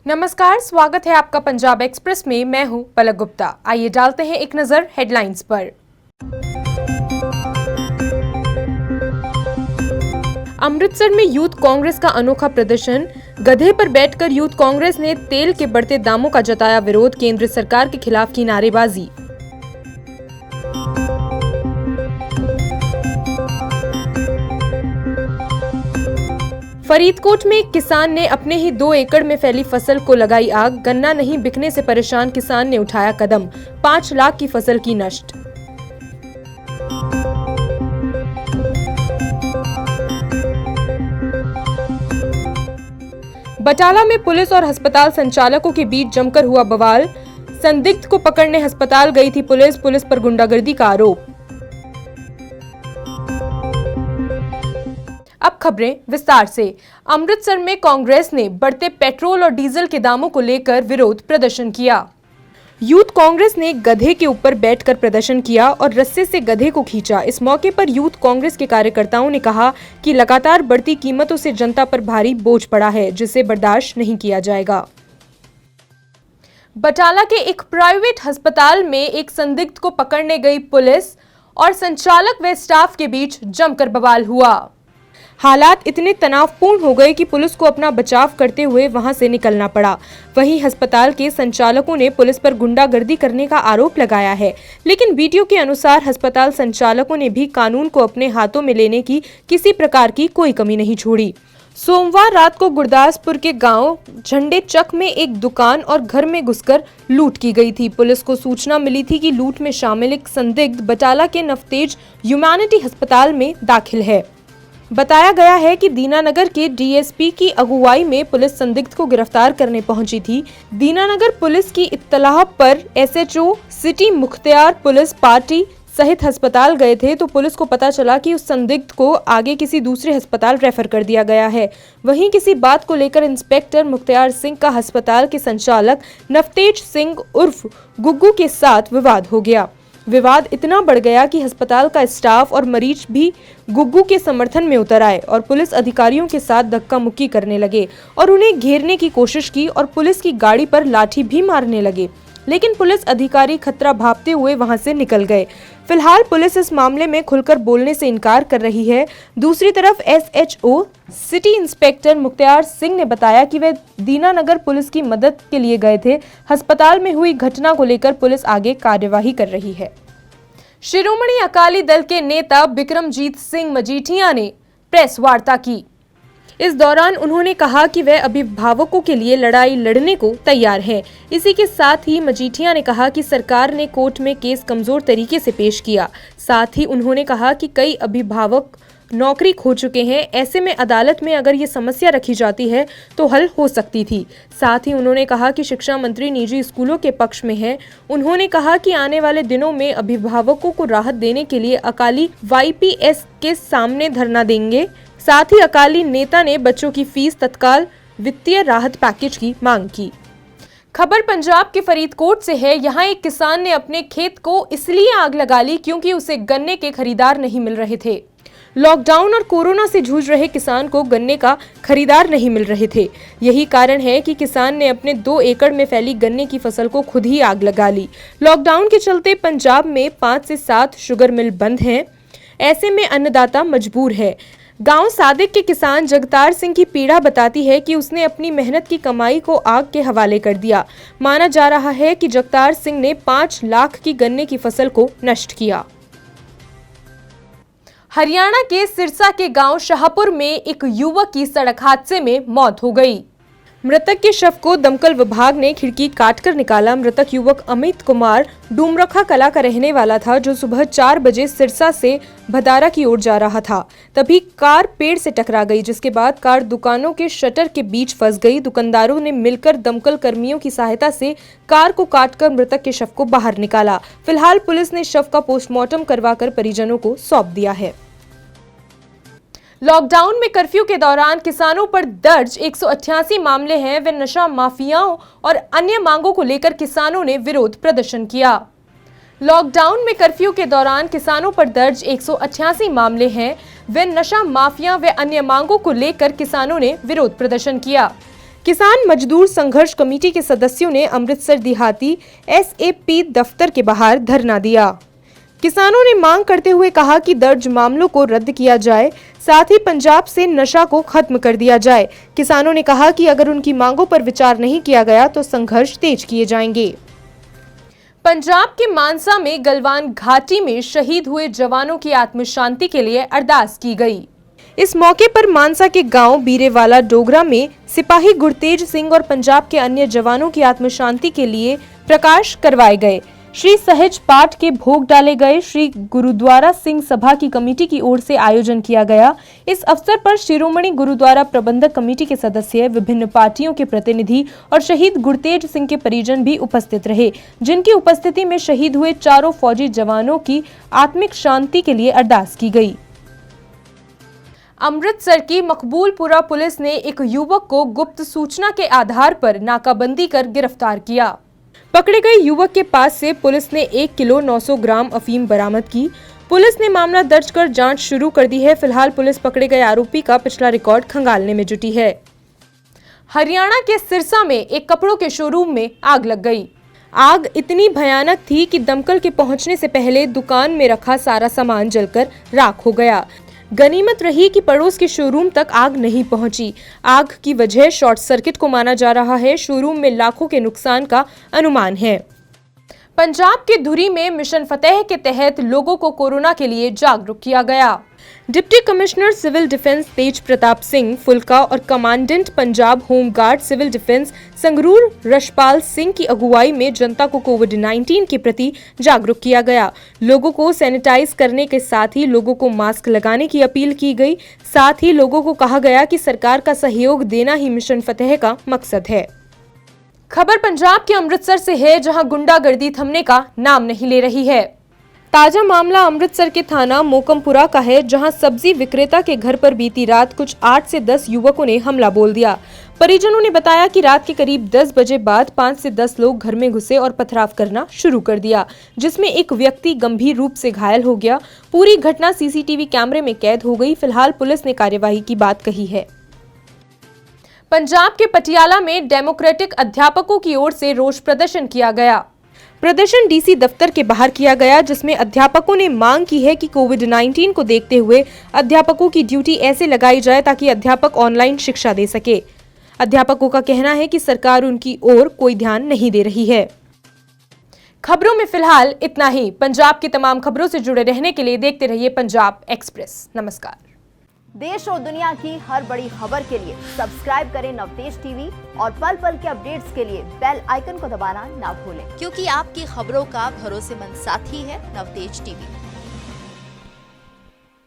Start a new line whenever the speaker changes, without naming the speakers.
नमस्कार, स्वागत है आपका पंजाब एक्सप्रेस में। मैं हूं पलक गुप्ता। आइए डालते हैं एक नजर हेडलाइंस पर। अमृतसर में यूथ कांग्रेस का अनोखा प्रदर्शन। गधे पर बैठकर यूथ कांग्रेस ने तेल के बढ़ते दामों का जताया विरोध। केंद्र सरकार के खिलाफ की नारेबाजी। फरीदकोट में एक किसान ने अपने ही 2 एकड़ में फैली फसल को लगाई आग। गन्ना नहीं बिकने से परेशान किसान ने उठाया कदम। 5 लाख की फसल की नष्ट। बटाला में पुलिस और अस्पताल संचालकों के बीच जमकर हुआ बवाल। संदिग्ध को पकड़ने अस्पताल गई थी पुलिस पर गुंडागर्दी का आरोप। अब खबरें विस्तार से। अमृतसर में कांग्रेस ने बढ़ते पेट्रोल और डीजल के दामों को लेकर विरोध प्रदर्शन किया। यूथ कांग्रेस ने गधे के ऊपर बैठकर प्रदर्शन किया और रस्से से गधे को खींचा। इस मौके पर यूथ कांग्रेस के कार्यकर्ताओं ने कहा कि लगातार बढ़ती कीमतों से जनता पर भारी बोझ पड़ा है, जिसे बर्दाश्त नहीं किया जाएगा। बटाला के एक प्राइवेट अस्पताल में एक संदिग्ध को पकड़ने गई पुलिस और संचालक व स्टाफ के बीच जमकर बवाल हुआ। हालात इतने तनावपूर्ण हो गए कि पुलिस को अपना बचाव करते हुए वहां से निकलना पड़ा। वहीं अस्पताल के संचालकों ने पुलिस पर गुंडागर्दी करने का आरोप लगाया है, लेकिन वीडियो के अनुसार अस्पताल संचालकों ने भी कानून को अपने हाथों में लेने की किसी प्रकार की कोई कमी नहीं छोड़ी। सोमवार रात को गुरदासपुर के गांव झंडे चक में एक दुकान और घर में घुसकर लूट की गई थी। पुलिस को सूचना मिली थी कि लूट में शामिल एक संदिग्ध बटाला के नवतेज ह्यूमैनिटी अस्पताल में दाखिल है। बताया गया है कि दीनानगर के डीएसपी की अगुवाई में पुलिस संदिग्ध को गिरफ्तार करने पहुंची थी। दीनानगर पुलिस की इत्तलाह पर SHO city Mukhtiar police party सहित अस्पताल गए थे तो पुलिस को पता चला कि उस संदिग्ध को आगे किसी दूसरे अस्पताल रेफर कर दिया गया है। वहीं किसी बात को लेकर इंस्पेक्टर मुख्तियार सिंह का अस्पताल के संचालक नवतेज सिंह उर्फ गुग्गू के साथ विवाद हो गया। विवाद इतना बढ़ गया कि अस्पताल का स्टाफ और मरीज भी गुग्गू के समर्थन में उतर आए और पुलिस अधिकारियों के साथ धक्का मुक्की करने लगे और उन्हें घेरने की कोशिश की और पुलिस की गाड़ी पर लाठी भी मारने लगे, लेकिन पुलिस अधिकारी खतरा भांपते हुए वहां से निकल गए। फिलहाल पुलिस इस मामले में खुलकर बोलने से इनकार कर रही है। दूसरी तरफ SHO city inspector Mukhtiar Singh ने बताया कि वे दीनानगर पुलिस की मदद के लिए गए थे। अस्पताल में हुई घटना को लेकर पुलिस आगे कार्यवाही कर रही है। शिरोमणि अकाली दल के नेता बिक्रमजीत सिंह मजीठिया ने प्रेस वार्ता की। इस दौरान उन्होंने कहा कि वे अभिभावकों के लिए लड़ाई लड़ने को तैयार हैं। इसी के साथ ही मजीठिया ने कहा कि सरकार ने कोर्ट में केस कमजोर तरीके से पेश किया। साथ ही उन्होंने कहा कि कई अभिभावक नौकरी खो चुके हैं, ऐसे में अदालत में अगर ये समस्या रखी जाती है तो हल हो सकती थी। साथ ही उन्होंने कहा कि शिक्षा मंत्री निजी स्कूलों के पक्ष में है। उन्होंने कहा कि आने वाले दिनों में अभिभावकों को राहत देने के लिए अकाली वाईपीएस के सामने धरना देंगे। साथ ही अकाली नेता ने बच्चों की फीस तत्काल वित्तीय राहत पैकेज की मांग की। खबर पंजाब के फरीदकोट से है। यहाँ एक किसान ने अपने खेत को इसलिए आग लगा ली क्योंकि उसे गन्ने के खरीदार नहीं मिल रहे थे। लॉकडाउन और कोरोना से जूझ रहे किसान को गन्ने का खरीदार नहीं मिल रहे थे। यही कारण है कि किसान ने अपने 2 एकड़ में फैली गन्ने की फसल को खुद ही आग लगा ली। लॉकडाउन के चलते पंजाब में 5 से 7 शुगर मिल बंद हैं। ऐसे में अन्नदाता मजबूर है। गांव सादिक के किसान जगतार सिंह की पीड़ा बताती है कि उसने अपनी मेहनत की कमाई को आग के हवाले कर दिया। माना जा रहा है कि जगतार सिंह ने 5 लाख की गन्ने की फसल को नष्ट किया। हरियाणा के सिरसा के गांव शाहपुर में एक युवक की सड़क हादसे में मौत हो गई। मृतक के शव को दमकल विभाग ने खिड़की काटकर निकाला। मृतक युवक अमित कुमार डूमरखा कला का रहने वाला था, जो सुबह 4 बजे सिरसा से भदारा की ओर जा रहा था। तभी कार पेड़ से टकरा गई, जिसके बाद कार दुकानों के शटर के बीच फंस गई। दुकानदारों ने मिलकर दमकल कर्मियों की सहायता से कार को काटकर मृतक के शव को बाहर निकाला। फिलहाल पुलिस ने शव का पोस्टमार्टम करवाकर परिजनों को सौंप दिया है। लॉकडाउन में कर्फ्यू के दौरान किसानों पर दर्ज 188 मामले हैं। वे नशा माफियाओं और अन्य मांगों को लेकर किसानों ने विरोध प्रदर्शन किया। लॉकडाउन में कर्फ्यू के दौरान किसानों पर दर्ज 188 मामले हैं। वे नशा माफिया व अन्य मांगों को लेकर किसानों ने विरोध प्रदर्शन किया। किसान मजदूर संघर्ष कमेटी के सदस्यों ने अमृतसर देहाती SAP दफ्तर के बाहर धरना दिया। किसानों ने मांग करते हुए कहा कि दर्ज मामलों को रद्द किया जाए, साथ ही पंजाब से नशा को खत्म कर दिया जाए। किसानों ने कहा कि अगर उनकी मांगों पर विचार नहीं किया गया तो संघर्ष तेज किए जाएंगे। पंजाब के मानसा में गलवान घाटी में शहीद हुए जवानों की आत्म शांति के लिए अरदास की गई। इस मौके पर मानसा के गांव बीरेवाला डोगरा में सिपाही गुरतेज सिंह और पंजाब के अन्य जवानों की आत्म शांति के लिए प्रकाश करवाए गए। श्री सहज पाठ के भोग डाले गए। श्री गुरुद्वारा सिंह सभा की कमेटी की ओर से आयोजन किया गया। इस अवसर पर शिरोमणि गुरुद्वारा प्रबंधक कमेटी के सदस्य, विभिन्न पार्टियों के प्रतिनिधि और शहीद गुरतेज सिंह के परिजन भी उपस्थित रहे, जिनकी उपस्थिति में शहीद हुए चारों फौजी जवानों की आत्मिक शांति के लिए अरदास की गई। अमृतसर की मकबूलपुरा पुलिस ने एक युवक को गुप्त सूचना के आधार पर नाकाबंदी कर गिरफ्तार किया। पकड़े गए युवक के पास से पुलिस ने 1 किलो 900 ग्राम अफीम बरामद की। पुलिस ने मामला दर्ज कर जांच शुरू कर दी है। फिलहाल पुलिस पकड़े गए आरोपी का पिछला रिकॉर्ड खंगालने में जुटी है। हरियाणा के सिरसा में एक कपड़ों के शोरूम में आग लग गई। आग इतनी भयानक थी कि दमकल के पहुंचने से पहले दुकान में रखा सारा सामान जलकर राख हो गया। गनीमत रही कि पड़ोस के शोरूम तक आग नहीं पहुंची। आग की वजह शॉर्ट सर्किट को माना जा रहा है। शोरूम में लाखों के नुकसान का अनुमान है। पंजाब के धुरी में मिशन फतेह के तहत लोगों को कोरोना के लिए जागरूक किया गया। Deputy commissioner civil defence Tej Pratap Singh Phulka और commandant Punjab home guard civil defence Sangrur Rashpal Singh की अगुवाई में जनता को कोविड-19 के प्रति जागरूक किया गया। लोगों को सैनिटाइज करने के साथ ही लोगों को मास्क लगाने की अपील की गई। साथ ही लोगों को कहा गया कि सरकार का सहयोग देना ही मिशन फतेह का मकसद है। खबर पंजाब के अमृतसर से है, जहां गुंडागर्दी थमने का नाम नहीं ले रही है। ताजा मामला अमृतसर के थाना मोकमपुरा का है, जहां सब्जी विक्रेता के घर पर बीती रात कुछ 8 से 10 युवकों ने हमला बोल दिया। परिजनों ने बताया कि रात के करीब 10 बजे बाद 5 से 10 लोग घर में घुसे और पथराव करना शुरू कर दिया, जिसमें एक व्यक्ति गंभीर रूप से घायल हो गया। पूरी घटना CCTV कैमरे में कैद हो गई। फिलहाल पुलिस ने कार्यवाही की बात कही है। पंजाब के पटियाला में डेमोक्रेटिक अध्यापकों की ओर से रोष प्रदर्शन किया गया। प्रदर्शन DC दफ्तर के बाहर किया गया, जिसमें अध्यापकों ने मांग की है कि कोविड-19 को देखते हुए अध्यापकों की ड्यूटी ऐसे लगाई जाए ताकि अध्यापक ऑनलाइन शिक्षा दे सके। अध्यापकों का कहना है कि सरकार उनकी ओर कोई ध्यान नहीं दे रही है। खबरों में फिलहाल इतना ही। पंजाब की तमाम खबरों से जुड़े रहने के लिए देखते रहिए पंजाब एक्सप्रेस। नमस्कार।
देश और दुनिया की हर बड़ी खबर के लिए सब्सक्राइब करें नवतेज टीवी और पल पल के अपडेट्स के लिए बेल आइकन को दबाना ना भूलें,
क्योंकि आपकी खबरों का भरोसेमंद साथी है नवतेज टीवी।